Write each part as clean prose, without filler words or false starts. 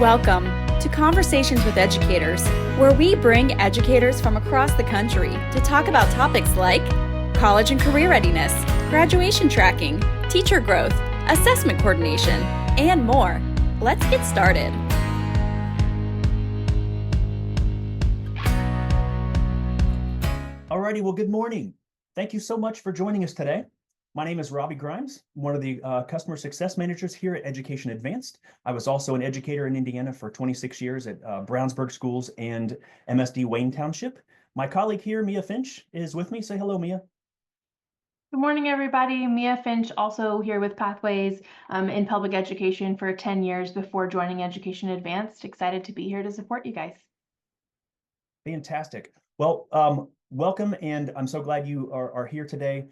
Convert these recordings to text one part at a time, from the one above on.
Welcome to Conversations with Educators, where we bring educators from across the country to talk about topics like college and career readiness, graduation tracking, teacher growth, assessment coordination, and more. Let's get started. Alrighty, well, good morning. Thank you so much for joining us today. My name is Robbie Grimes, one of the customer success managers here at Education Advanced. I was also an educator in Indiana for 26 years at Brownsburg Schools and MSD Wayne Township. My colleague here, Mia Finch, is with me. Say hello, Mia. Good morning, everybody. Mia Finch, also here with Pathways in public education for 10 years before joining Education Advanced. Excited to be here to support you guys. Fantastic. Well, welcome, and I'm so glad you are here today.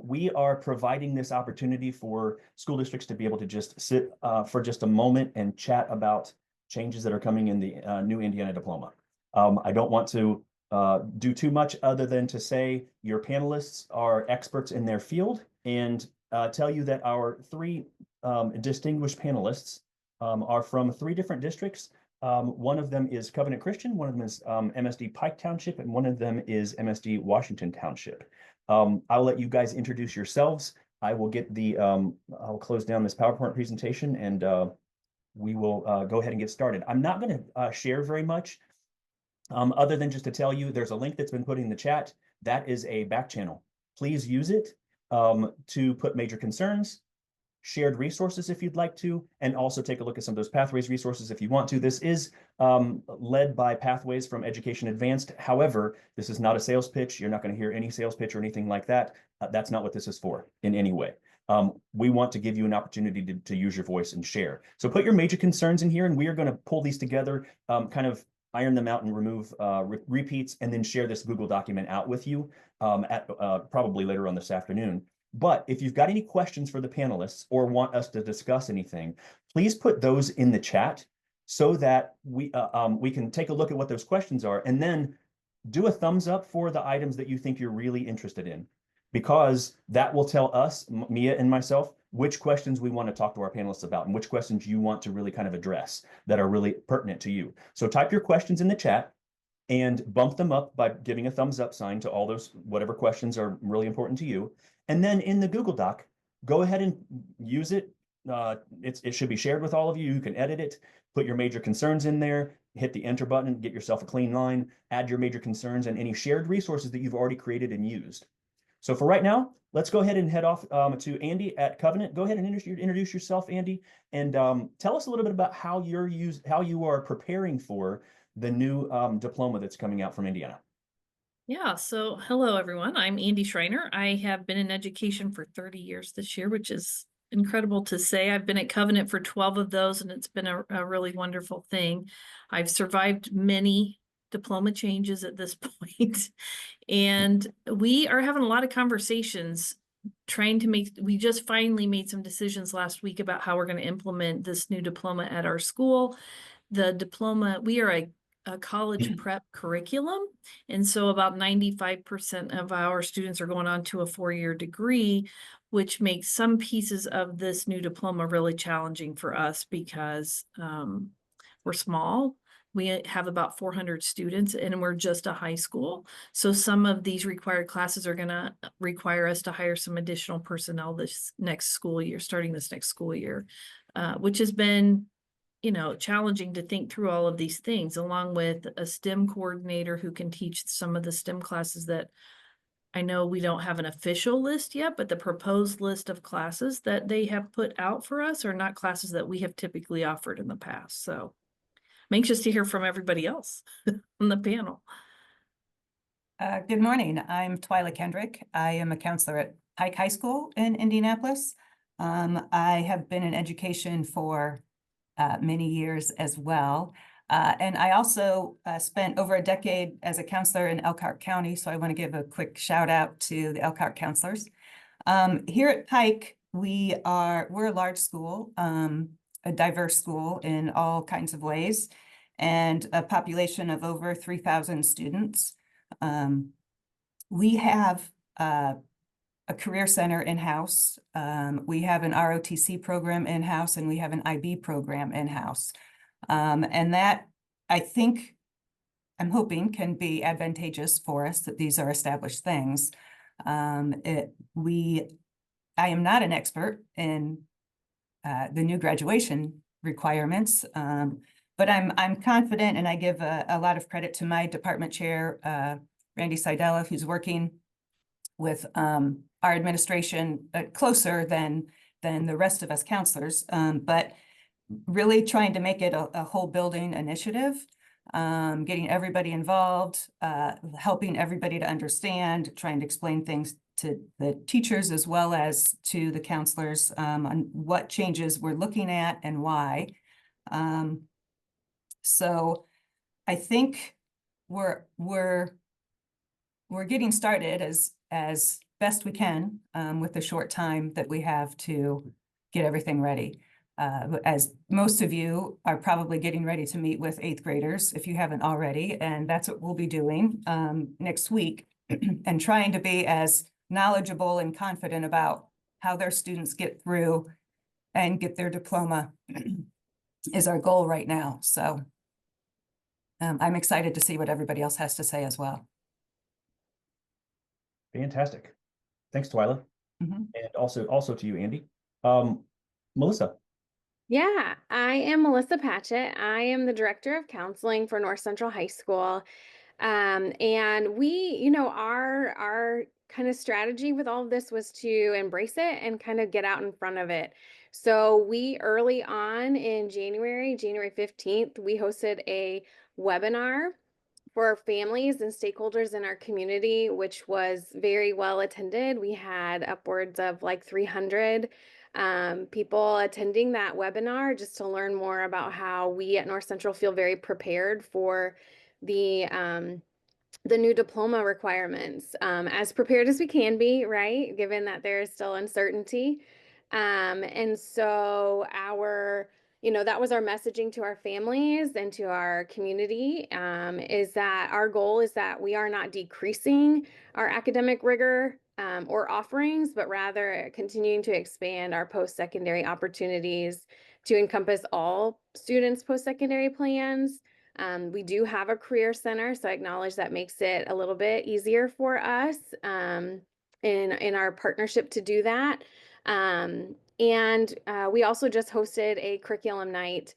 We are providing this opportunity for school districts to be able to just sit for just a moment and chat about changes that are coming in the new Indiana Diploma. I don't want to do too much other than to say your panelists are experts in their field, and tell you that our three distinguished panelists are from three different districts. One of them is Covenant Christian, one of them is MSD Pike Township, and one of them is MSD Washington Township. I'll let you guys introduce yourselves. I will get the, I'll close down this PowerPoint presentation and we will go ahead and get started. I'm not going to share very much other than just to tell you there's a link that's been put in the chat. That is a back channel. Please use it to put major concerns, shared resources if you'd like to, and also take a look at some of those Pathways resources if you want to. This is led by Pathways from Education Advanced. However, this is not a sales pitch. You're not going to hear any sales pitch or anything like that. That's not what this is for in any way. We want to give you an opportunity to use your voice and share. So put your major concerns in here, and we are going to pull these together, kind of iron them out and remove repeats, and then share this Google document out with you at probably later on this afternoon. But if you've got any questions for the panelists or want us to discuss anything, please put those in the chat so that we can take a look at what those questions are, and then do a thumbs up for the items that you think you're really interested in, because that will tell us, Mia and myself, which questions we want to talk to our panelists about and which questions you want to really kind of address that are really pertinent to you. So type your questions in the chat and bump them up by giving a thumbs up sign to all those, whatever questions are really important to you. And then in the Google Doc, go ahead and use it. It should be shared with all of you. You can edit it, put your major concerns in there, hit the enter button, get yourself a clean line, add your major concerns and any shared resources that you've already created and used. So for right now, let's go ahead and head off to Andy at Covenant. Go ahead and introduce yourself, Andy, and tell us a little bit about how you are preparing for the new diploma that's coming out from Indiana. Yeah, so hello everyone. I'm Andy Schreiner. I have been in education for 30 years this year, which is incredible to say. I've been at Covenant for 12 of those, and it's been a really wonderful thing. I've survived many diploma changes at this point, and we are having a lot of conversations trying to we just finally made some decisions last week about how we're going to implement this new diploma at our school. The diploma, we are a college prep curriculum. And so about 95% of our students are going on to a 4-year degree, which makes some pieces of this new diploma really challenging for us because we're small. We have about 400 students and we're just a high school. So some of these required classes are going to require us to hire some additional personnel this next school year, starting this next school year, which has been challenging to think through all of these things, along with a STEM coordinator who can teach some of the STEM classes that I know we don't have an official list yet, but the proposed list of classes that they have put out for us are not classes that we have typically offered in the past. So I'm anxious to hear from everybody else on the panel. Good morning. I'm Twyla Kendrick. I am a counselor at Pike High School in Indianapolis. I have been in education for many years as well. And I also spent over a decade as a counselor in Elkhart County. So I want to give a quick shout out to the Elkhart counselors. Here at Pike, we're a large school, a diverse school in all kinds of ways, and a population of over 3,000 students. We have a career center in-house. We have an ROTC program in-house, and we have an IB program in-house. And that, I think, I'm hoping can be advantageous for us that these are established things. I am not an expert in the new graduation requirements, but I'm confident, and I give a lot of credit to my department chair, Randy Seidella, who's working with our administration closer than the rest of us counselors, but really trying to make it a whole building initiative, getting everybody involved, helping everybody to understand, trying to explain things to the teachers as well as to the counselors on what changes we're looking at and why. So I think we're getting started as best we can with the short time that we have to get everything ready. As most of you are probably getting ready to meet with 8th graders, if you haven't already, and that's what we'll be doing next week, and trying to be as knowledgeable and confident about how their students get through and get their diploma is our goal right now. So I'm excited to see what everybody else has to say as well. Fantastic. Thanks, Twyla. Mhm. And also to you, Andy. Melissa. Yeah, I am Melissa Patchett. I am the Director of Counseling for North Central High School. And we, our kind of strategy with all of this was to embrace it and kind of get out in front of it. So we early on in January 15th, we hosted a webinar for families and stakeholders in our community, which was very well attended. We had upwards of like 300 people attending that webinar just to learn more about how we at North Central feel very prepared for the new diploma requirements, as prepared as we can be, right? Given that there is still uncertainty. And so that was our messaging to our families and to our community, is that our goal is that we are not decreasing our academic rigor or offerings, but rather continuing to expand our post-secondary opportunities to encompass all students' post-secondary plans. We do have a career center, so I acknowledge that makes it a little bit easier for us in our partnership to do that. And we also just hosted a curriculum night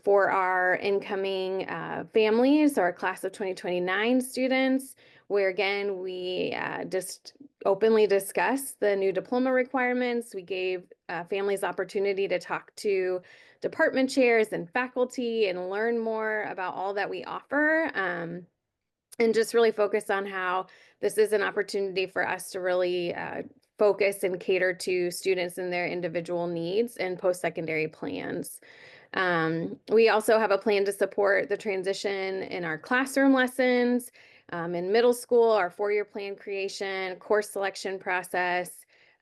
for our incoming families, our class of 2029 students, where again, we just openly discussed the new diploma requirements. We gave families opportunity to talk to department chairs and faculty and learn more about all that we offer, and just really focus on how this is an opportunity for us to really focus and cater to students and their individual needs and post-secondary plans. We also have a plan to support the transition in our classroom lessons, in middle school, our 4-year plan creation, course selection process,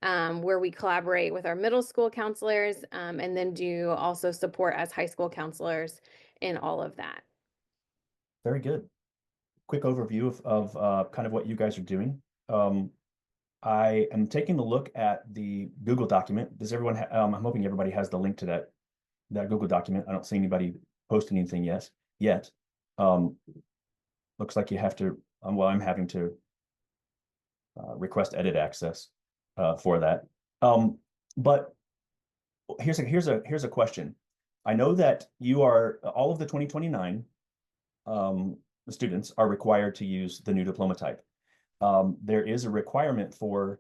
where we collaborate with our middle school counselors, and then do also support as high school counselors in all of that. Very good. Quick overview of kind of what you guys are doing. I am taking a look at the Google document. Does everyone I'm hoping everybody has the link to that Google document. I don't see anybody post anything yet. Looks like you have to, well, I'm having to request edit access for that. But here's a question. I know that you are, all of the 2029 students are required to use the new diploma type. There is a requirement for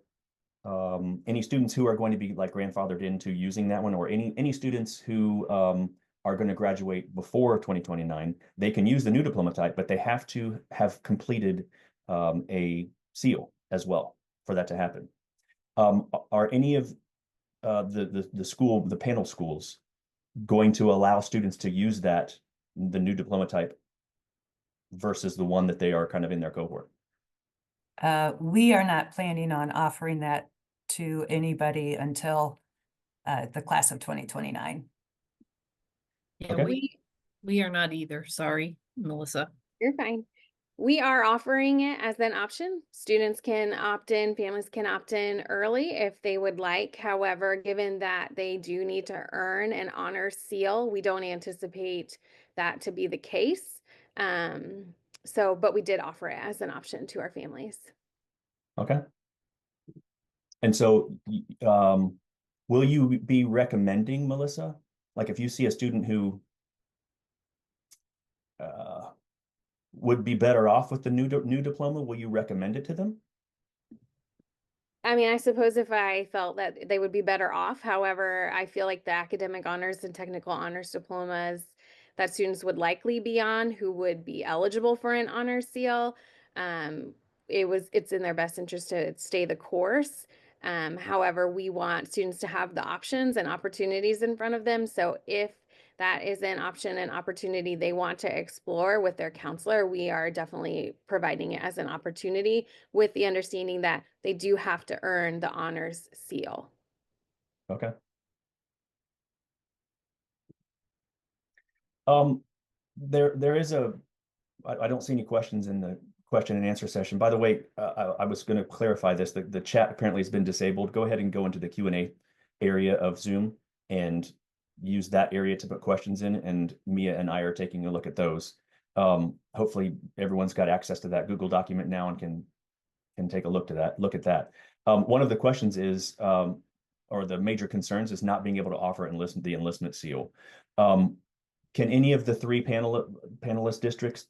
any students who are going to be like grandfathered into using that one, or any students who are going to graduate before 2029, they can use the new diploma type, but they have to have completed a seal as well for that to happen. Are any of the panel schools going to allow students to use the new diploma type versus the one that they are kind of in their cohort? We are not planning on offering that to anybody until the class of 2029. Yeah, Okay. we are not either. Sorry, Melissa. You're fine. We are offering it as an option. Students can opt in, families can opt in early if they would like. However, given that they do need to earn an honor seal, we don't anticipate that to be the case. But we did offer it as an option to our families. Okay. And so, will you be recommending, Melissa? Like if you see a student who would be better off with the new diploma, will you recommend it to them? I mean, I suppose if I felt that they would be better off. However, I feel like the academic honors and technical honors diplomas that students would likely be on who would be eligible for an honor seal, it's in their best interest to stay the course. However, we want students to have the options and opportunities in front of them. So if that is an option and opportunity they want to explore with their counselor, we are definitely providing it as an opportunity with the understanding that they do have to earn the honors seal. Okay. There is I don't see any questions in the question and answer session. By the way, I was going to clarify this. The chat apparently has been disabled. Go ahead and go into the Q&A area of Zoom and use that area to put questions in, and Mia and I are taking a look at those. Hopefully everyone's got access to that Google document now and can take a look at that. One of the questions is, or the major concerns is not being able to offer the enlistment seal. Can any of the three panelist districts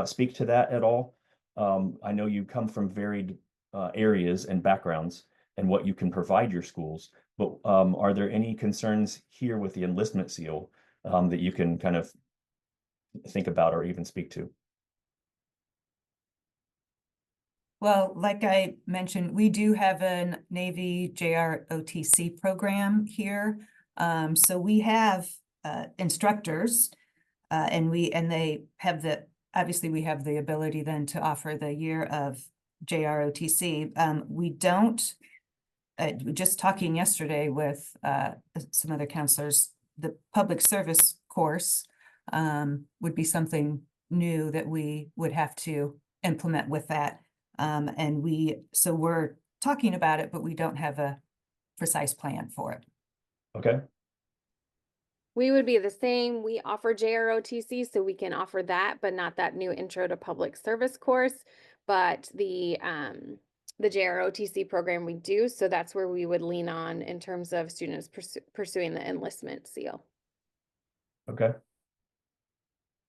speak to that at all? I know you come from varied areas and backgrounds and what you can provide your schools, but are there any concerns here with the enlistment seal that you can kind of think about or even speak to? Well, like I mentioned, we do have a Navy JROTC program here. So we have instructors, and they have obviously we have the ability then to offer the year of JROTC. We don't, just talking yesterday with some other counselors, the public service course would be something new that we would have to implement with that. So we're talking about it, but we don't have a precise plan for it. Okay. We would be the same. We offer JROTC, so we can offer that, but not that new intro to public service course. But the JROTC program we do, so that's where we would lean on in terms of students pursuing the enlistment seal. Okay.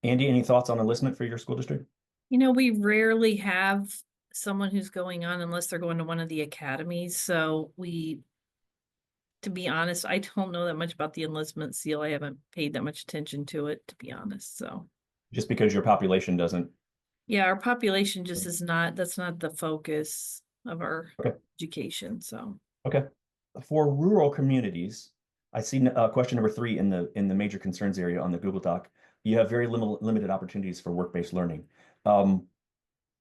Andy, any thoughts on enlistment for your school district? You know, we rarely have someone who's going on unless they're going to one of the academies. So to be honest, I don't know that much about the enlistment seal. I haven't paid that much attention to it, to be honest. So just because your population doesn't. Yeah, our population just is that's not the focus of our education. So okay. For rural communities, I see question number 3 in the major concerns area on the Google Doc. You have very limited opportunities for work-based learning. I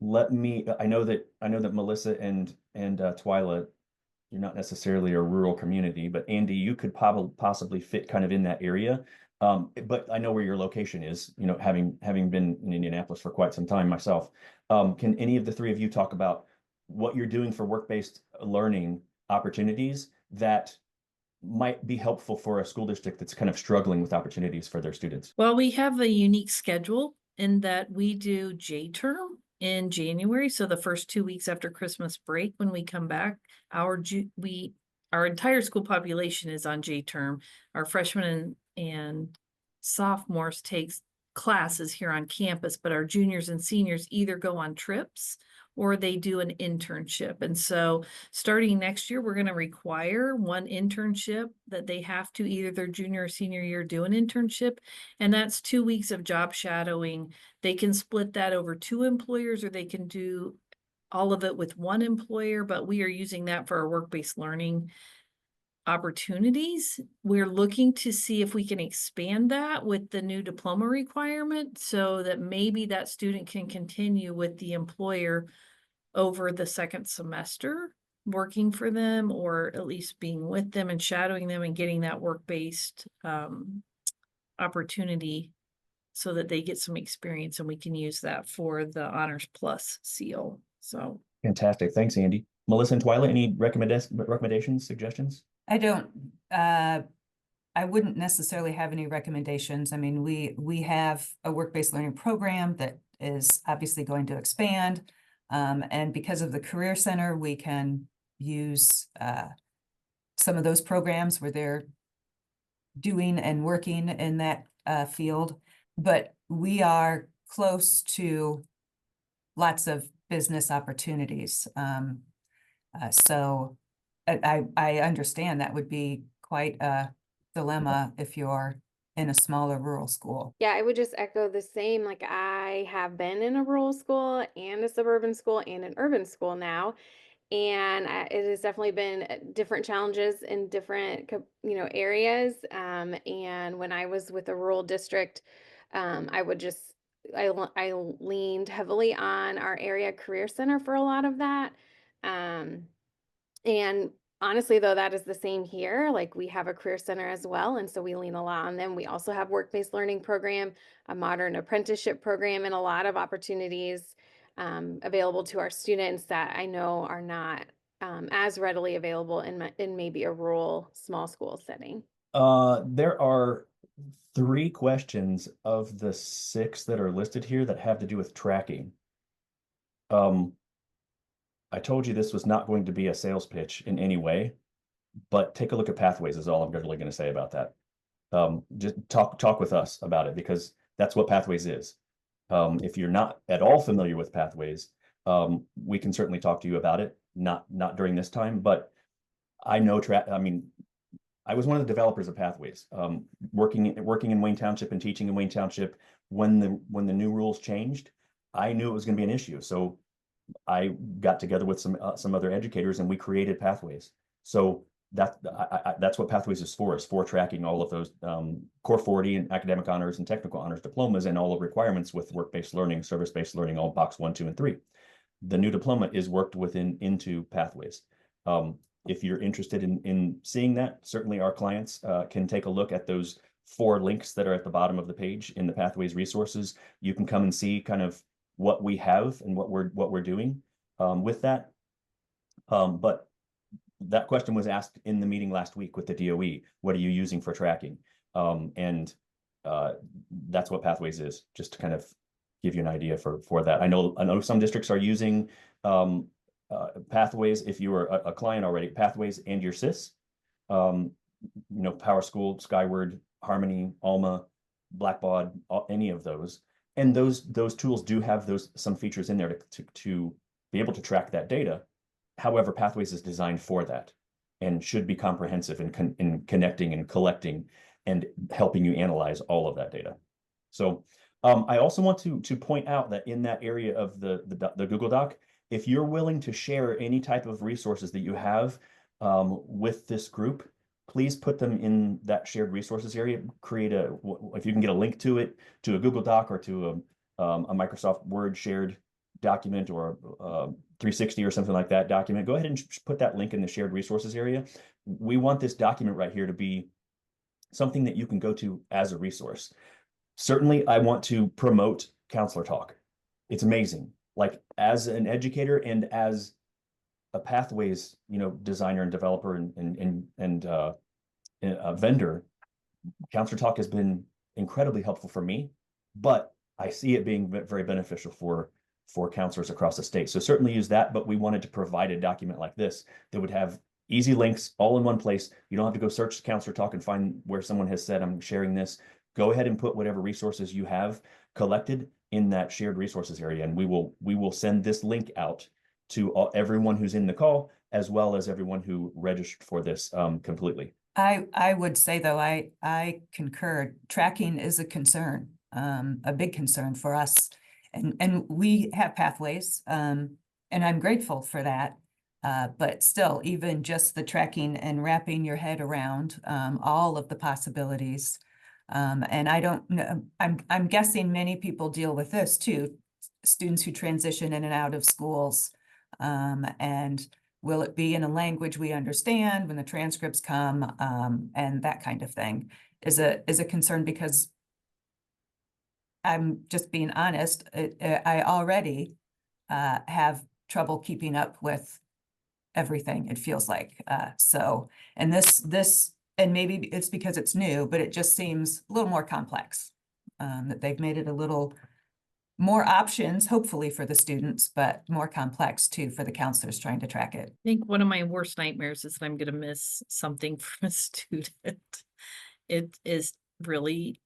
know that Melissa and Twyla, you're not necessarily a rural community, but Andy, you could possibly fit kind of in that area. But I know where your location is, you know, having been in Indianapolis for quite some time myself. Can any of the three of you talk about what you're doing for work-based learning opportunities that might be helpful for a school district that's kind of struggling with opportunities for their students? Well, we have a unique schedule in that we do J-term in January. So the first 2 weeks after Christmas break, when we come back, our entire school population is on J-term. Our freshmen and sophomores takes classes here on campus, but our juniors and seniors either go on trips or they do an internship. And so starting next year, we're going to require one internship that they have to either their junior or senior year do an internship. And that's 2 weeks of job shadowing. They can split that over 2 employers, or they can do all of it with one employer, but we are using that for our work-based learning opportunities. We're looking to see if we can expand that with the new diploma requirement so that maybe that student can continue with the employer over the second semester, working for them, or at least being with them and shadowing them and getting that work-based opportunity so that they get some experience and we can use that for the Honors Plus seal. So Fantastic. Thanks, Andy. Melissa and Twyla, any recommendations, suggestions? I don't, I wouldn't necessarily have any recommendations. I mean, we have a work-based learning program that is obviously going to expand. And because of the Career Center, we can use some of those programs where they're doing and working in that field. But we are close to lots of business opportunities. So I understand that would be quite a dilemma if you're in a smaller rural school. Yeah, I would just echo the same. Like, I have been in a rural school and a suburban school and an urban school now. And it has definitely been different challenges in different, areas. And when I was with a rural district, I leaned heavily on our area career center for a lot of that. And honestly, though, that is the same here. Like, we have a career center as well, and so we lean a lot on them. We also have work-based learning program, a modern apprenticeship program, and a lot of opportunities available to our students that I know are not as readily available in maybe a rural small school setting. There are 3 questions of the 6 that are listed here that have to do with tracking. I told you this was not going to be a sales pitch in any way, but take a look at Pathways is all I'm really going to say about that. Just talk with us about it, because that's what Pathways is. If you're not at all familiar with Pathways, we can certainly talk to you about it. Not during this time, but I know I was one of the developers of Pathways, working in Wayne Township and teaching in Wayne Township. When the new rules changed, I knew it was going to be an issue. So I got together with some other educators and we created Pathways. So that's what Pathways is for tracking all of those Core 40 and academic honors and technical honors diplomas and all of requirements with work-based learning, service-based learning, all box 1, 2, and 3. The new diploma is worked into Pathways. If you're interested in seeing that, certainly our clients can take a look at those 4 links that are at the bottom of the page in the Pathways resources. You can come and see kind of what we have and what we're doing with that. But that question was asked in the meeting last week with the DOE. What are you using for tracking? And that's what Pathways is, just to kind of give you an idea for that. I know some districts are using Pathways. If you are a client already, Pathways and your SIS, Power School, Skyward, Harmony, Alma, Blackbaud, any of those. And those tools do have some features in there to be able to track that data. However, Pathways is designed for that and should be comprehensive in connecting and collecting and helping you analyze all of that data. So I also want to point out that in that area of the Google Doc, if you're willing to share any type of resources that you have with this group, please put them in that shared resources area. If you can get a link to it, to a Google Doc or to a Microsoft Word shared document or 360 or something like that document, go ahead and put that link in the shared resources area. We want this document right here to be something that you can go to as a resource. Certainly, I want to promote Counselor Talk. It's amazing. Like, as an educator and as a Pathways, designer and developer and a vendor, Counselor Talk has been incredibly helpful for me, but I see it being very beneficial for counselors across the state. So certainly use that, but we wanted to provide a document like this that would have easy links all in one place. You don't have to go search Counselor Talk and find where someone has said, I'm sharing this. Go ahead and put whatever resources you have collected in that shared resources area. And we will send this link out to everyone who's in the call, as well as everyone who registered for this completely. I would say, though, I concur. Tracking is a concern, a big concern for us. And we have Pathways, and I'm grateful for that. But still, even just the tracking and wrapping your head around all of the possibilities. And I don't know, I'm guessing many people deal with this too, students who transition in and out of schools. And will it be in a language we understand when the transcripts come, and that kind of thing is a concern, because I'm just being honest, I already have trouble keeping up with everything, it feels like. So, and and maybe it's because it's new, but it just seems a little more complex. That they've made it a little more options, hopefully for the students, but more complex too for the counselors trying to track it. I think one of my worst nightmares is that I'm gonna miss something from a student. It is really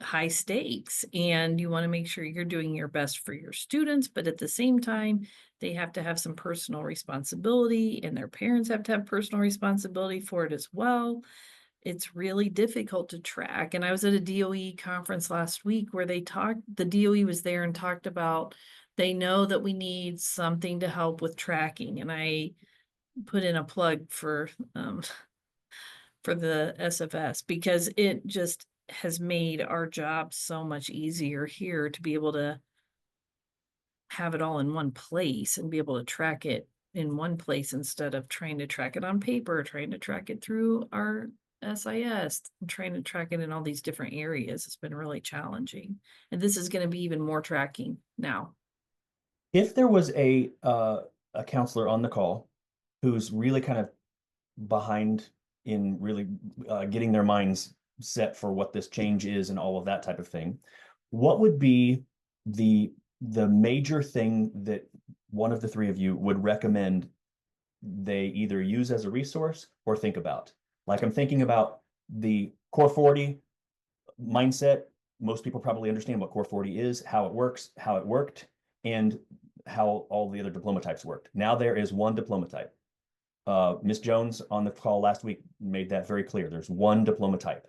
high stakes, and you want to make sure you're doing your best for your students, but at the same time, they have to have some personal responsibility, and their parents have to have personal responsibility for it as well. It's really difficult to track. And I was at a DOE conference last week where the DOE was there and talked about, they know that we need something to help with tracking. And I put in a plug for the SFS, because it just has made our job so much easier here to be able to have it all in one place and be able to track it in one place instead of trying to track it on paper, trying to track it through our SIS, trying to track it in all these different areas. It's been really challenging. And this is going to be even more tracking now. If there was a counselor on the call who's really kind of behind in really getting their minds set for what this change is and all of that type of thing, what would be the major thing that one of the three of you would recommend they either use as a resource or think about? Like, I'm thinking about the Core 40 mindset. Most people probably understand what Core 40 is, how it works, how it worked, and how all the other diploma types worked. Now there is one diploma type. Ms. Jones on the call last week made that very clear. There's one diploma type.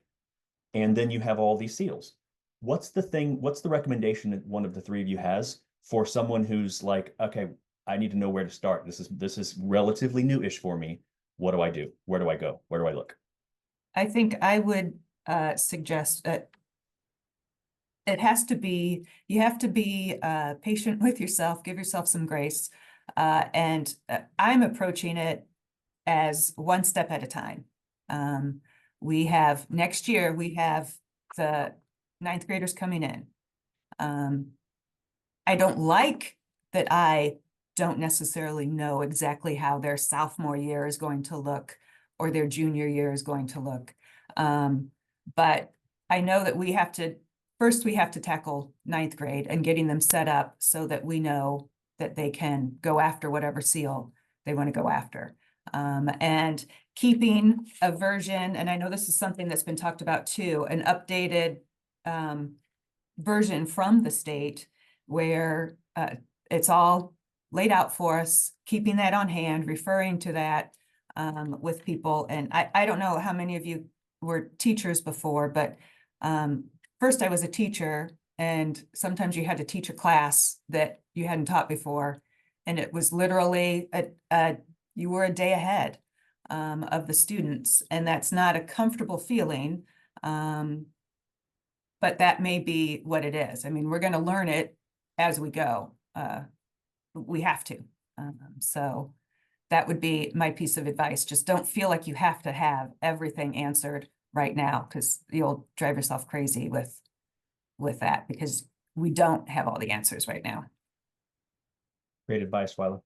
And then you have all these seals. What's the recommendation that one of the three of you has for someone who's like, okay, I need to know where to start. This is relatively new-ish for me. What do I do? Where do I go? Where do I look? I think I would suggest that you have to be patient with yourself, give yourself some grace. And I'm approaching it as one step at a time. Next year, we have the 9th graders coming in. I don't like that I don't necessarily know exactly how their sophomore year is going to look or their junior year is going to look. But I know that we have to tackle 9th grade and getting them set up so that we know that they can go after whatever seal they want to go after. And keeping a version, and I know this is something that's been talked about too, an updated version from the state where it's all laid out for us, keeping that on hand, referring to that with people. And I don't know how many of you were teachers before, but first I was a teacher, and sometimes you had to teach a class that you hadn't taught before. And it was literally you were a day ahead of the students, and that's not a comfortable feeling. But that may be what it is. I mean, we're going to learn it as we go. We have to. So that would be my piece of advice. Just don't feel like you have to have everything answered right now, because you'll drive yourself crazy with that, because we don't have all the answers right now. Great advice, Twyla.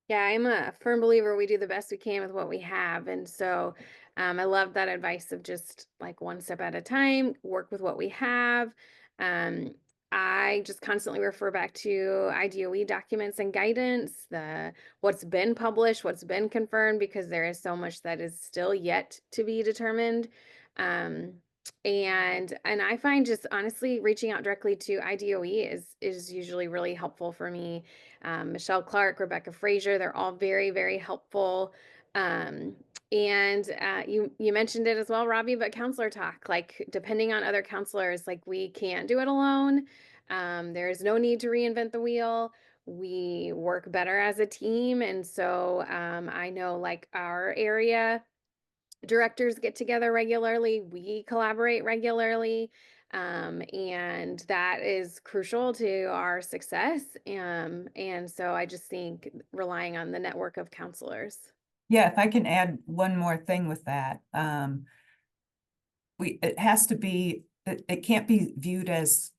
Yeah, I'm a firm believer we do the best we can with what we have. And so I love that advice of just like one step at a time, work with what we have. I just constantly refer back to IDOE documents and guidance, what's been published, what's been confirmed, because there is so much that is still yet to be determined. And I find just honestly reaching out directly to IDOE is usually really helpful for me. Michelle Clark, Rebecca Frazier, they're all very, very helpful. And you mentioned it as well, Robbie, but counselor talk, like depending on other counselors, like we can't do it alone. There is no need to reinvent the wheel. We work better as a team. And so I know like our area directors get together regularly, we collaborate regularly, and that is crucial to our success. And so I just think relying on the network of counselors. Yeah, if I can add one more thing with that, it has to be it can't be viewed as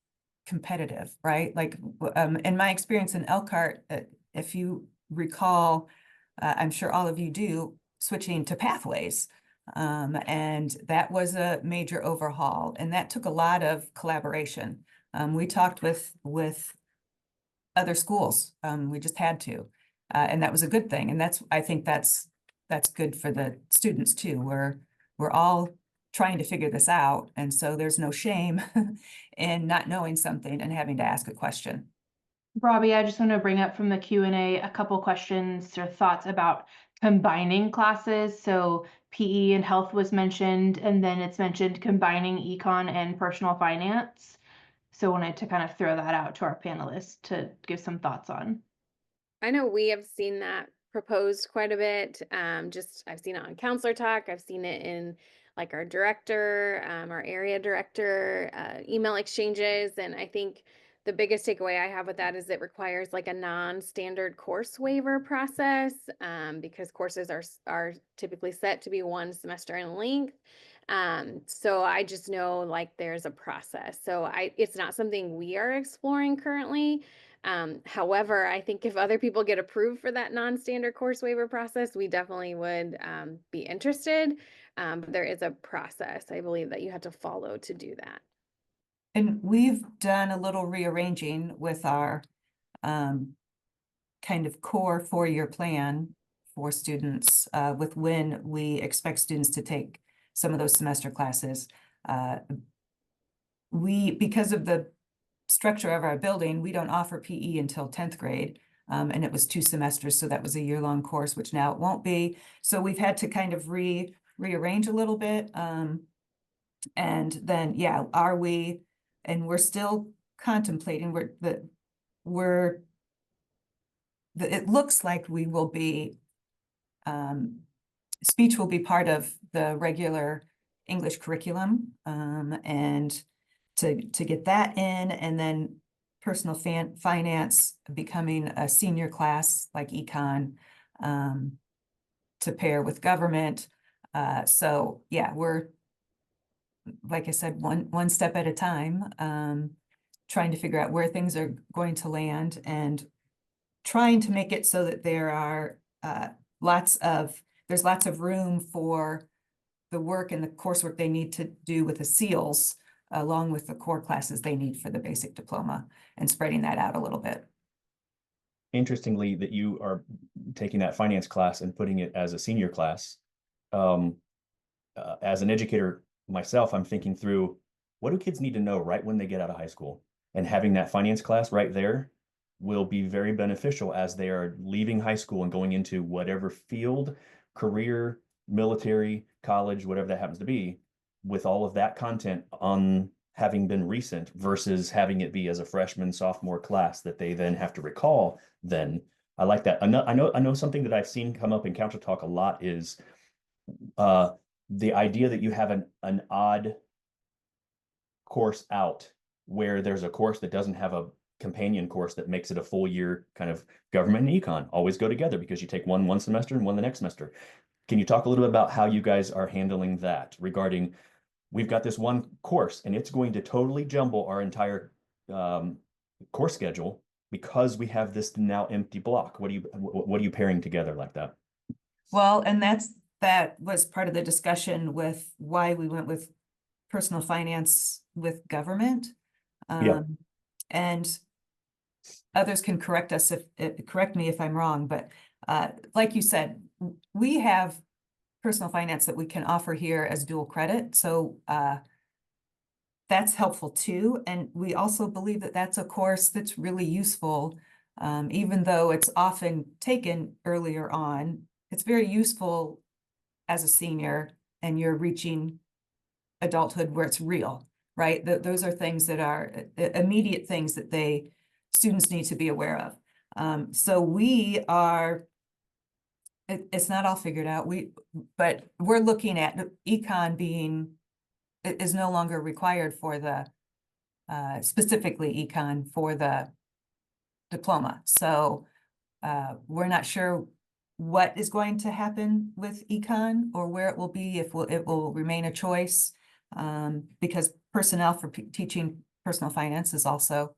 competitive, right? Like, in my experience in Elkhart, if you recall, I'm sure all of you do, switching to pathways. And that was a major overhaul, and that took a lot of collaboration. We talked with other schools. We just had to, and that was a good thing. And I think that's good for the students too. We're all trying to figure this out, and so there's no shame in not knowing something and having to ask a question. Robbie, I just want to bring up from the Q&A a couple questions or thoughts about combining classes. So PE and health was mentioned, and then it's mentioned combining econ and personal finance. So wanted to kind of throw that out to our panelists to give some thoughts on. I know we have seen that proposed quite a bit. I've seen it on Counselor Talk. I've seen it in like our director, our area director, email exchanges. And I think the biggest takeaway I have with that is it requires like a non-standard course waiver process, because courses are typically set to be 1 semester in length. So I just know like there's a process. So it's not something we are exploring currently. However, I think if other people get approved for that non-standard course waiver process, we definitely would be interested. But there is a process, I believe, that you have to follow to do that. And we've done a little rearranging with our kind of core 4-year plan for students, with when we expect students to take some of those semester classes. Because of the structure of our building, we don't offer PE until 10th grade. And it was 2 semesters, so that was a year-long course, which now it won't be. So we've had to kind of rearrange a little bit. And then, yeah, and we're still contemplating, it looks like we will be, speech will be part of the regular English curriculum, and to get that in, and then personal finance becoming a senior class like econ, to pair with government. So yeah, we're, like I said, one step at a time, trying to figure out where things are going to land, and trying to make it so that there are there's lots of room for the work and the coursework they need to do with the SEALs, along with the core classes they need for the basic diploma, and spreading that out a little bit. Interestingly, that you are taking that finance class and putting it as a senior class. As an educator myself, I'm thinking through, what do kids need to know right when they get out of high school? And having that finance class right there will be very beneficial as they are leaving high school and going into whatever field, career, military, college, whatever that happens to be, with all of that content on having been recent versus having it be as a freshman, sophomore class that they then have to recall. Then I like that. I know something that I've seen come up in Counselor Talk a lot is the idea that you have an odd course out, where there's a course that doesn't have a companion course that makes it a full year, kind of government and econ always go together because you take one semester and one the next semester. Can you talk a little bit about how you guys are handling that regarding, we've got this one course and it's going to totally jumble our entire course schedule because we have this now empty block? What are you pairing together like that? Well, and that was part of the discussion with why we went with personal finance with government. And others can correct me if I'm wrong, but like you said, we have personal finance that we can offer here as dual credit. So that's helpful too. And we also believe that that's a course that's really useful, even though it's often taken earlier on. It's very useful as a senior and you're reaching adulthood where it's real, right? Those are things that are immediate things that students need to be aware of. So we are, it's not all figured out. But we're looking at econ is no longer required for the, specifically econ for the diploma. So we're not sure what is going to happen with econ or where it will be, if it will remain a choice, because personnel for teaching personal finance is also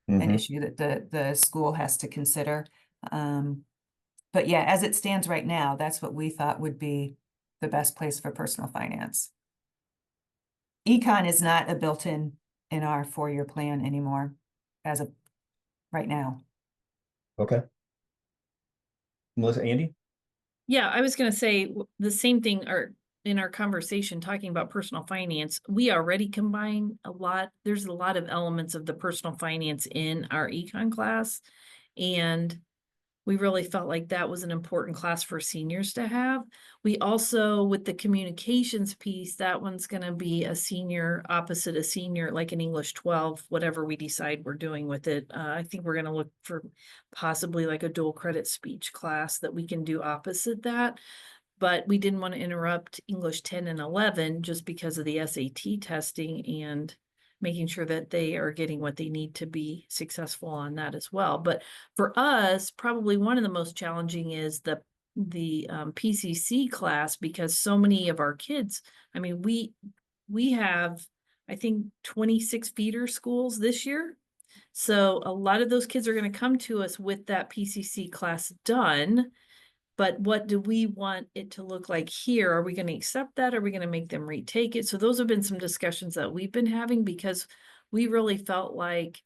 an Mhm. issue that the school has to consider. But yeah, as it stands right now, that's what we thought would be the best place for personal finance. Econ is not a built-in in our 4-year plan anymore as of right now. Okay. Melissa, Andy? Yeah, I was gonna say the same thing, or in our conversation talking about personal finance, we already combine a lot. There's a lot of elements of the personal finance in our econ class. And we really felt like that was an important class for seniors to have. We also, with the communications piece, that one's gonna be a senior opposite a senior, like an English 12, whatever we decide we're doing with it. I think we're gonna look for possibly like a dual credit speech class that we can do opposite that. But we didn't want to interrupt English 10 and 11 just because of the SAT testing and making sure that they are getting what they need to be successful on that as well. But for us, probably one of the most challenging is the PCC class, because so many of our kids, I mean, we have, I think, 26 feeder schools this year. So a lot of those kids are going to come to us with that PCC class done. But what do we want it to look like here? Are we going to accept that? Are we going to make them retake it? So those have been some discussions that we've been having, because we really felt like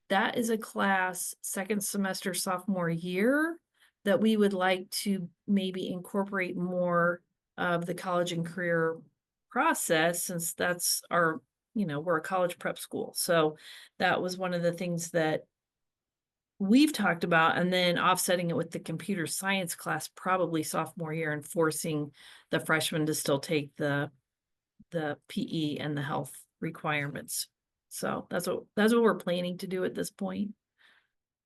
that is a class second semester sophomore year that we would like to maybe incorporate more of the college and career process, since that's our, we're a college prep school. So that was one of the things that we've talked about, and then offsetting it with the computer science class probably sophomore year, and forcing the freshmen to still take the PE and the health requirements. So that's what we're planning to do at this point.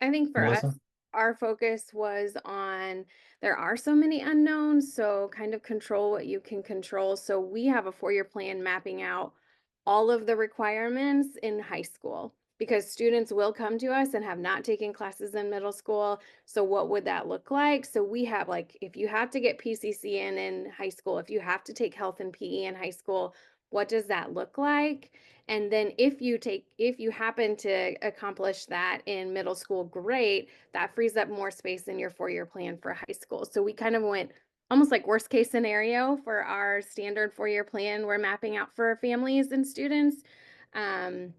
I think for us, Melissa? our focus was on, there are so many unknowns, so kind of control what you can control. So we have a 4-year plan mapping out all of the requirements in high school, because students will come to us and have not taken classes in middle school. So what would that look like? So we have, like, if you have to get PCC in high school, if you have to take health and PE in high school, what does that look like? And then if you happen to accomplish that in middle school, great, that frees up more space in your 4-year plan for high school. So we kind of went almost like worst case scenario for our standard 4-year plan we're mapping out for families and students. And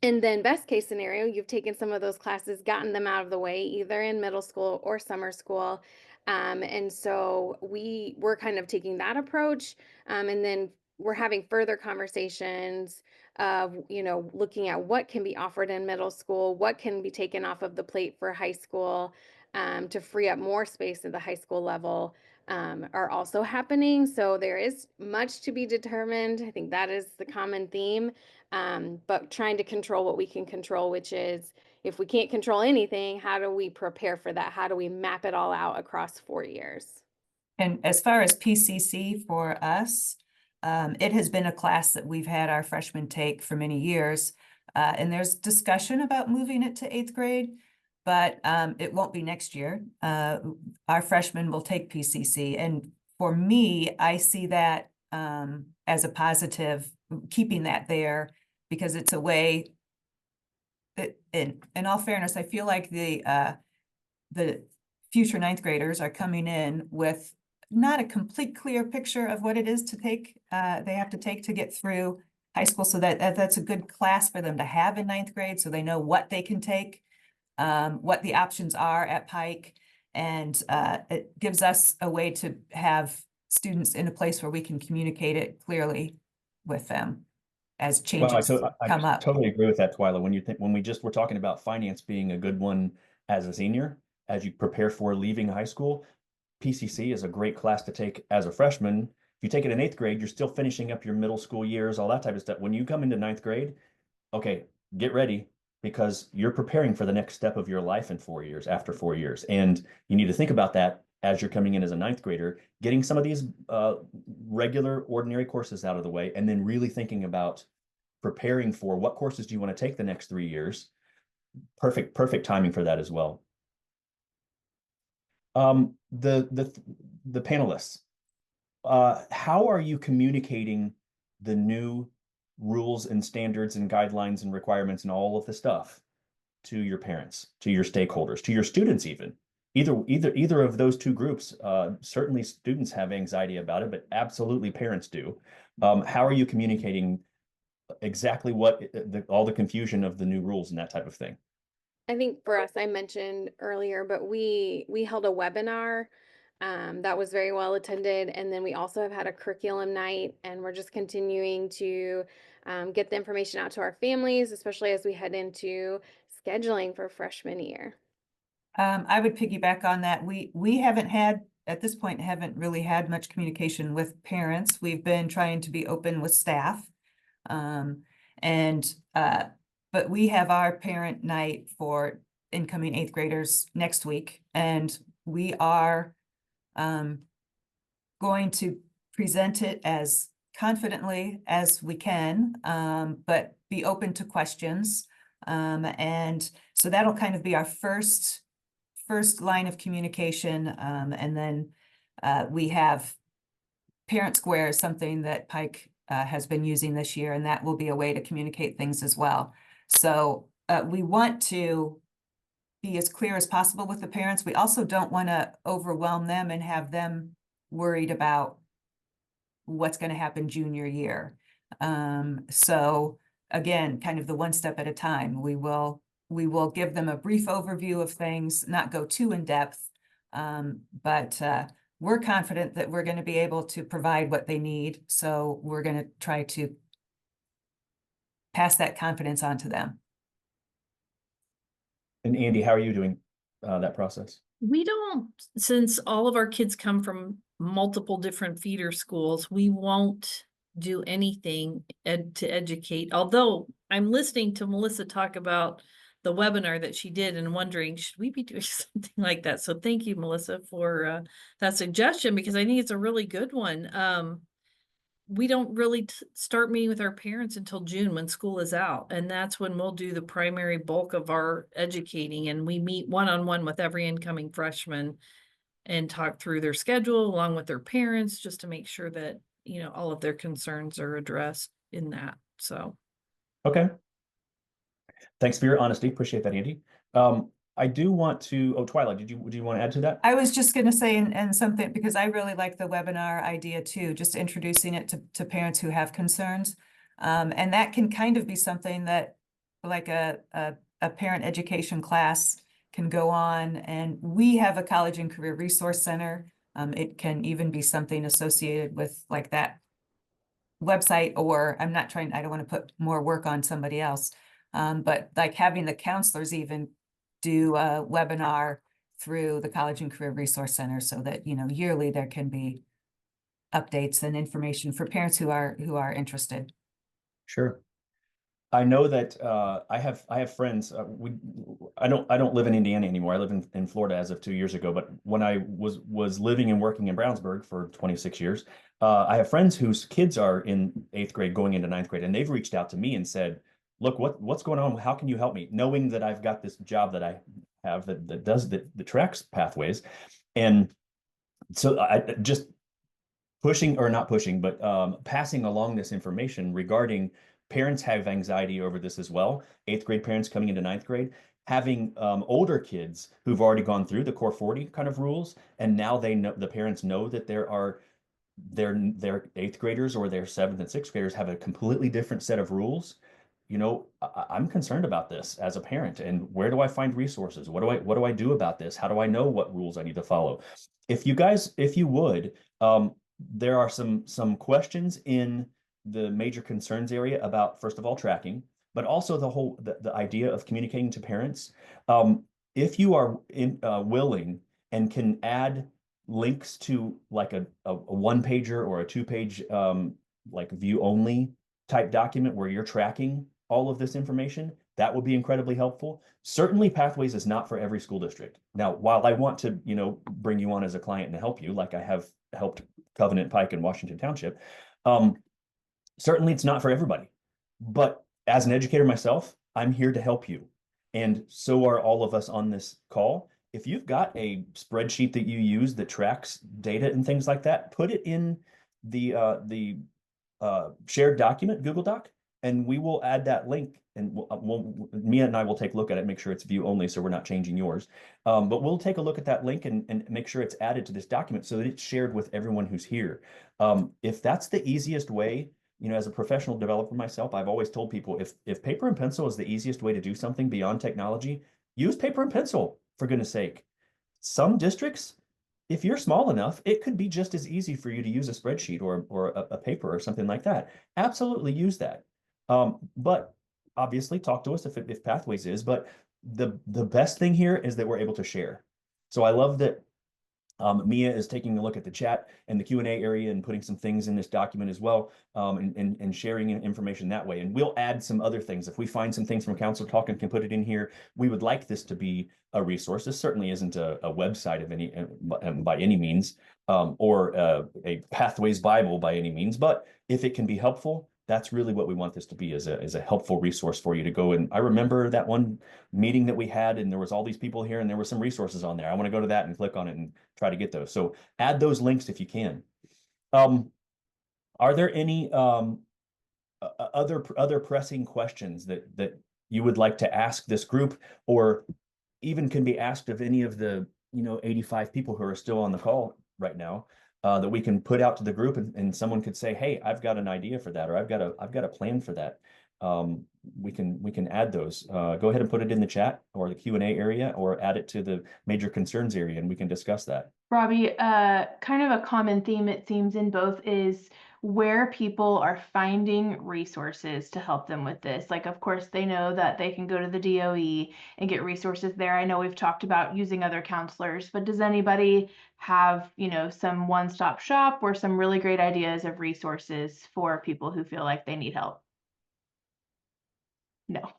then best case scenario, you've taken some of those classes, gotten them out of the way, either in middle school or summer school. And so we're kind of taking that approach. And then we're having further conversations of, looking at what can be offered in middle school, what can be taken off of the plate for high school, to free up more space at the high school level, are also happening. So there is much to be determined. I think that is the common theme. But trying to control what we can control, which is, if we can't control anything, how do we prepare for that? How do we map it all out across 4 years? And as far as PCC for us, it has been a class that we've had our freshmen take for many years. And there's discussion about moving it to 8th grade, but it won't be next year. Our freshmen will take PCC. And for me, I see that as a positive, keeping that there, because it's a way that, in all fairness, I feel like the future 9th graders are coming in with not a complete clear picture of what it is to take, they have to take to get through high school. So that's a good class for them to have in 9th grade, so they know what they can take, what the options are at Pike. And it gives us a way to have students in a place where we can communicate it clearly with them as changes come up. Totally agree with that, Twyla. When we just were talking about finance being a good one as a senior, as you prepare for leaving high school, PCC is a great class to take as a freshman. If you take it in 8th grade, you're still finishing up your middle school years, all that type of stuff. When you come into 9th grade, okay, get ready, because you're preparing for the next step of your life in 4 years, after 4 years. And you need to think about that as you're coming in as a 9th grader, getting some of these regular, ordinary courses out of the way, and then really thinking about preparing for what courses do you want to take the next 3 years. Perfect timing for that as well. The panelists, how are you communicating the new rules and standards and guidelines and requirements and all of the stuff to your parents, to your stakeholders, to your students even. Either of those two groups, certainly students have anxiety about it, but absolutely parents do. How are you communicating exactly what all the confusion of the new rules and that type of thing? I think for us, I mentioned earlier, but we held a webinar that was very well attended, and then we also have had a curriculum night, and we're just continuing to get the information out to our families, especially as we head into scheduling for freshman year. I would piggyback on that. We haven't had, at this point, haven't really had much communication with parents. We've been trying to be open with staff. But we have our parent night for incoming 8th graders next week, and we are going to present it as confidently as we can, but be open to questions. And so that'll kind of be our first line of communication. And then we have Parent Square is something that Pike has been using this year, and that will be a way to communicate things as well. So we want to be as clear as possible with the parents. We also don't want to overwhelm them and have them worried about what's going to happen junior year. So again, kind of the one step at a time. We will give them a brief overview of things, not go too in depth, but we're confident that we're going to be able to provide what they need. So we're going to try to pass that confidence on to them. And Andy, how are you doing that process? We don't, since all of our kids come from multiple different feeder schools, we won't do anything to educate. Although I'm listening to Melissa talk about the webinar that she did and wondering, should we be doing something like that? So thank you, Melissa, for that suggestion, because I think it's a really good one. We don't really start meeting with our parents until June when school is out. And that's when we'll do the primary bulk of our educating. And we meet one-on-one with every incoming freshman and talk through their schedule along with their parents, just to make sure that, you know, all of their concerns are addressed in that. So. Okay. Thanks for your honesty. Appreciate that, Andy. I do want to, Twyla, do you want to add to that? I was just going to say, and something, because I really like the webinar idea too, just introducing it to parents who have concerns. And that can kind of be something that like a parent education class can go on. And we have a college and career resource center. It can even be something associated with like that website, or I don't want to put more work on somebody else. But like having the counselors even do a webinar through the College and Career Resource Center, so that, you know, yearly there can be updates and information for parents who are interested. Sure. I know that I have friends. I don't live in Indiana anymore. I live in Florida as of 2 years ago. But when I was living and working in Brownsburg for 26 years, I have friends whose kids are in 8th grade going into 9th grade, and they've reached out to me and said, look, what's going on? How can you help me? Knowing that I've got this job that I have that does the tracks pathways. And so I just pushing, or not pushing, but passing along this information regarding parents have anxiety over this as well. 8th grade parents coming into 9th grade, having older kids who've already gone through the core 40 kind of rules. And now they know, the parents know that their 8th graders or their 7th and 6th graders have a completely different set of rules. You know, I'm concerned about this as a parent, and where do I find resources? What do I do about this? How do I know what rules I need to follow? If you would, there are some questions in the major concerns area about, first of all, tracking, but also the idea of communicating to parents. If you are willing and can add links to like a 1-pager or a 2-page like view only type document where you're tracking all of this information, that would be incredibly helpful. Certainly Pathways is not for every school district. Now, while I want to, you know, bring you on as a client and help you, like I have helped Covenant, Pike, and Washington Township, certainly it's not for everybody. But as an educator myself, I'm here to help you. And so are all of us on this call. If you've got a spreadsheet that you use that tracks data and things like that, put it in the shared document, Google Doc, and we will add that link, and Mia and I will take a look at it, make sure it's view only, so we're not changing yours. But we'll take a look at that link and make sure it's added to this document so that it's shared with everyone who's here. If that's the easiest way, you know, as a professional developer myself, I've always told people if paper and pencil is the easiest way to do something beyond technology, use paper and pencil, for goodness sake. Some districts, if you're small enough, it could be just as easy for you to use a spreadsheet or a paper or something like that. Absolutely use that. But obviously talk to us if Pathways is, but the best thing here is that we're able to share. So I love that Mia is taking a look at the chat and the Q&A area and putting some things in this document as well, and sharing information that way. And we'll add some other things. If we find some things from Council Talk and can put it in here, we would like this to be a resource. This certainly isn't a website of any by any means, or a Pathways Bible by any means, but if it can be helpful, that's really what we want this to be, as a helpful resource for you to go. And I remember that one meeting that we had, and there was all these people here and there were some resources on there. I want to go to that and click on it and try to get those. So add those links if you can. Are there any other pressing questions that you would like to ask this group, or even can be asked of any of the 85 people who are still on the call right now, that we can put out to the group, and someone could say, hey, I've got an idea for that, or I've got a plan for that. We can add those. Go ahead and put it in the chat or the Q&A area, or add it to the major concerns area, and we can discuss that. Robbie, kind of a common theme it seems in both is where people are finding resources to help them with this. Like, of course, they know that they can go to the DOE and get resources there. I know we've talked about using other counselors, but does anybody have, some one-stop shop or some really great ideas of resources for people who feel like they need help? No.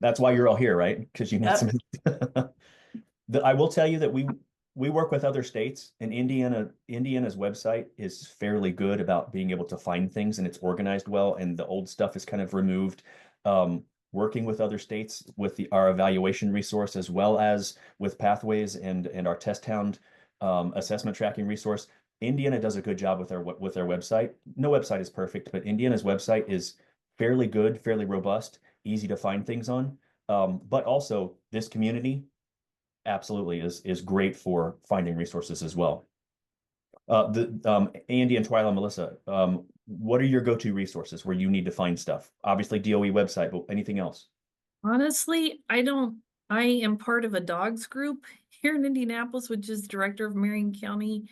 That's why you're all here, right? Because you need Yep. some. I will tell you that we work with other states, and Indiana's website is fairly good about being able to find things, and it's organized well, and the old stuff is kind of removed. Working with other states with our evaluation resource, as well as with Pathways and our Test Hound assessment tracking resource, Indiana does a good job with their website. No website is perfect, but Indiana's website is fairly good, fairly robust, easy to find things on. But also this community absolutely is great for finding resources as well. Andy and Twyla, Melissa, what are your go-to resources where you need to find stuff? Obviously DOE website, but anything else? Honestly, I am part of a dogs group here in Indianapolis, which is director of Marion County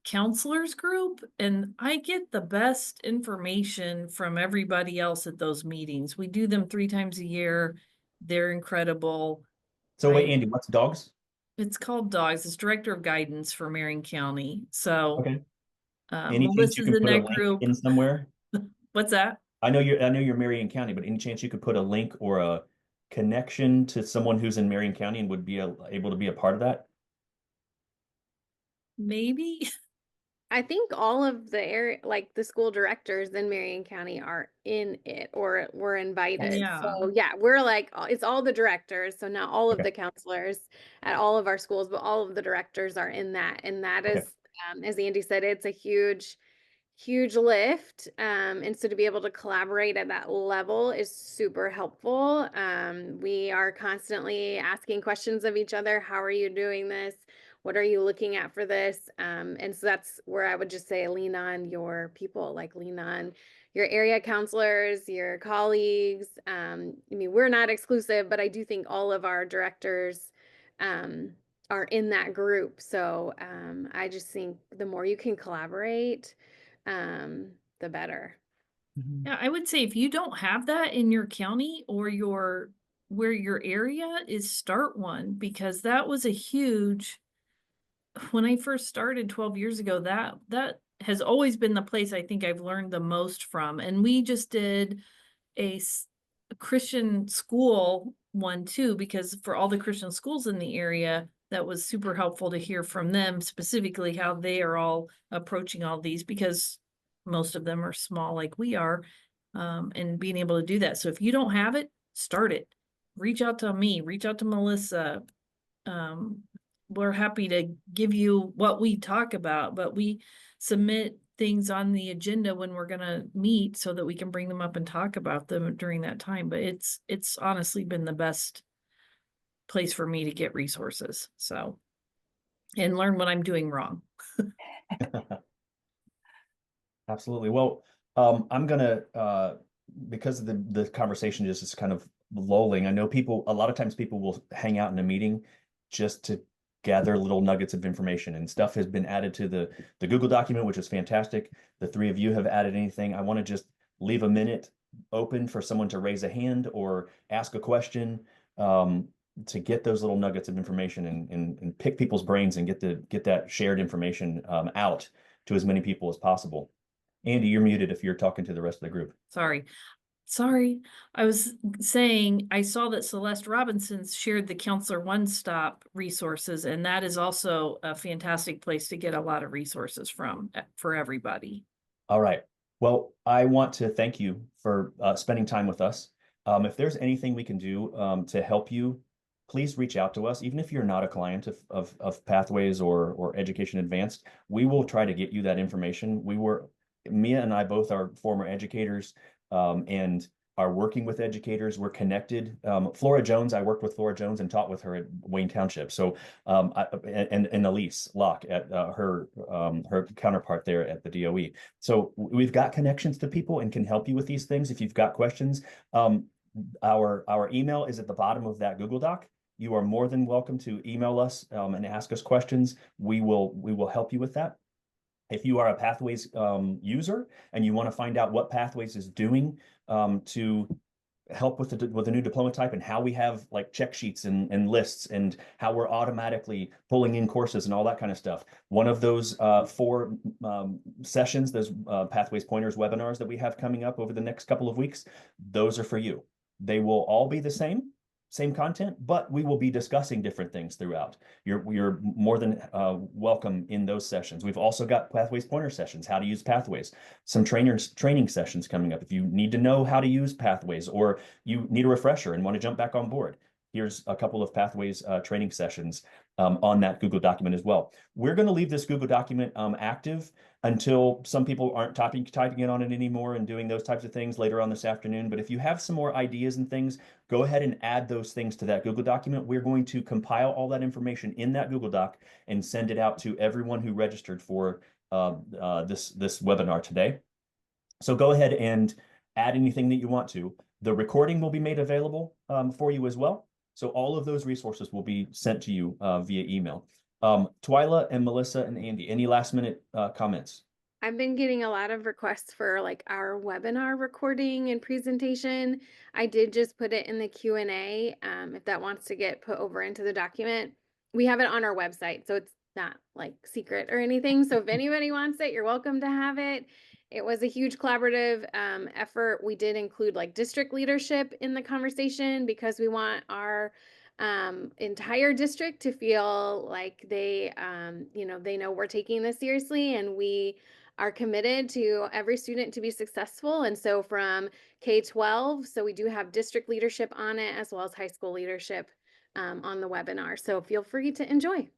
counselors group, and I get the best information from everybody else at those meetings. We do them 3 times a year. They're incredible. So wait, Andy, what's dogs? It's called dogs. It's director of guidance for Marion County. So okay. Any chance Melissa's you can in put a that link group in somewhere? What's that? I know you're Marion County, but any chance you could put a link or a connection to someone who's in Marion County and would be able to be a part of that? Maybe. I think all of the area, like the school directors in Marion County, are in it or were invited. Yeah. So yeah, we're like, it's all the directors. So not all of the counselors at all of our schools, but all of the directors are in that. And that is, as Andy said, it's a huge lift. And so to be able to collaborate at that level is super helpful. We are constantly asking questions of each other. How are you doing this? What are you looking at for this? And so that's where I would just say lean on your people, like lean on your area counselors, your colleagues. I mean, we're not exclusive, but I do think all of our directors are in that group. So I just think the more you can collaborate, the better. Yeah, I would say if you don't have that in your county or where your area is, start one, because that was a huge, when I first started 12 years ago, that has always been the place I think I've learned the most from. And we just did a Christian school one too, because for all the Christian schools in the area, that was super helpful to hear from them specifically how they are all approaching all these, because most of them are small like we are, and being able to do that. So if you don't have it, start it. Reach out to me, reach out to Melissa. We're happy to give you what we talk about, but we submit things on the agenda when we're gonna meet so that we can bring them up and talk about them during that time. But it's honestly been the best place for me to get resources, so, and learn what I'm doing wrong. Absolutely. Well, I'm gonna, because the conversation just is kind of lulling. I know a lot of times people will hang out in a meeting just to gather little nuggets of information, and stuff has been added to the Google document, which is fantastic. The three of you have added anything. I want to just leave a minute open for someone to raise a hand or ask a question, to get those little nuggets of information and pick people's brains and get that shared information out to as many people as possible. Andy, you're muted if you're talking to the rest of the group. Sorry. I was saying, I saw that Celeste Robinson's shared the Counselor One Stop resources, and that is also a fantastic place to get a lot of resources from for everybody. All right. Well, I want to thank you for spending time with us. If there's anything we can do to help you, please reach out to us. Even if you're not a client of Pathways or Education Advanced, we will try to get you that information. Mia and I both are former educators and are working with educators. We're connected. Flora Jones, I worked with Flora Jones and taught with her at Wayne Township. So, and Elise Locke at her counterpart there at the DOE. So we've got connections to people and can help you with these things. If you've got questions, our email is at the bottom of that Google Doc. You are more than welcome to email us and ask us questions. We will help you with that. If you are a Pathways user and you want to find out what Pathways is doing to help with the new diploma type and how we have like check sheets and lists and how we're automatically pulling in courses and all that kind of stuff. One of those 4 sessions, those Pathways Pointers webinars that we have coming up over the next couple of weeks, those are for you. They will all be the same content, but we will be discussing different things throughout. You're more than welcome in those sessions. We've also got Pathways Pointer sessions, how to use Pathways, some training sessions coming up. If you need to know how to use Pathways or you need a refresher and want to jump back on board, here's a couple of Pathways training sessions on that Google document as well. We're going to leave this Google document active until some people aren't typing it on it anymore and doing those types of things later on this afternoon. But if you have some more ideas and things, go ahead and add those things to that Google document. We're going to compile all that information in that Google Doc and send it out to everyone who registered for this webinar today. So go ahead and add anything that you want to. The recording will be made available for you as well. So all of those resources will be sent to you via email. Twyla and Melissa and Andy, any last minute comments? I've been getting a lot of requests for like our webinar recording and presentation. I did just put it in the Q&A if that wants to get put over into the document. We have it on our website, so it's not like secret or anything. So if anybody wants it, you're welcome to have it. It was a huge collaborative effort. We did include like district leadership in the conversation because we want our entire district to feel like they know we're taking this seriously and we are committed to every student to be successful. And so from K-12, so we do have district leadership on it as well as high school leadership on the webinar. So feel free to enjoy.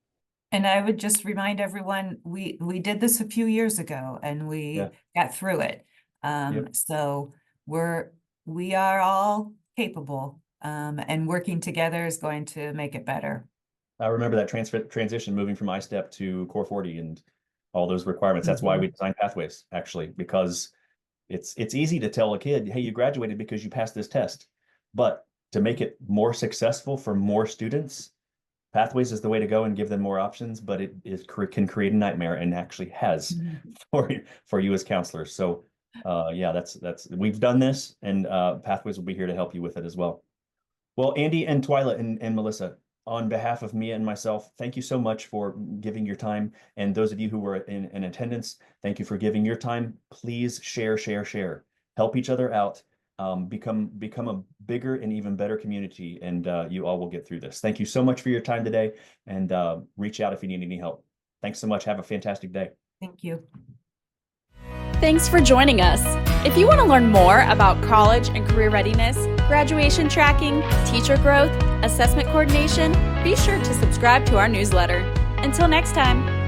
And I would just remind everyone, we did this a few years ago and we got through it. So we are all capable and working together is going to make it better. I remember that transition moving from iStep to Core 40 and all those requirements. That's why we designed Pathways, actually, because it's easy to tell a kid, hey, you graduated because you passed this test. But to make it more successful for more students, Pathways is the way to go and give them more options, but it can create a nightmare and actually has for you as counselors. So that's we've done this, and Pathways will be here to help you with it as well. Well, Andy and Twyla and Melissa, on behalf of Mia and myself, thank you so much for giving your time. And those of you who were in attendance, thank you for giving your time. Please share. Help each other out. Become a bigger and even better community, and you all will get through this. Thank you so much for your time today, and reach out if you need any help. Thanks so much. Have a fantastic day. Thank you. Thanks for joining us. If you want to learn more about college and career readiness, graduation tracking, teacher growth, assessment coordination, be sure to subscribe to our newsletter. Until next time.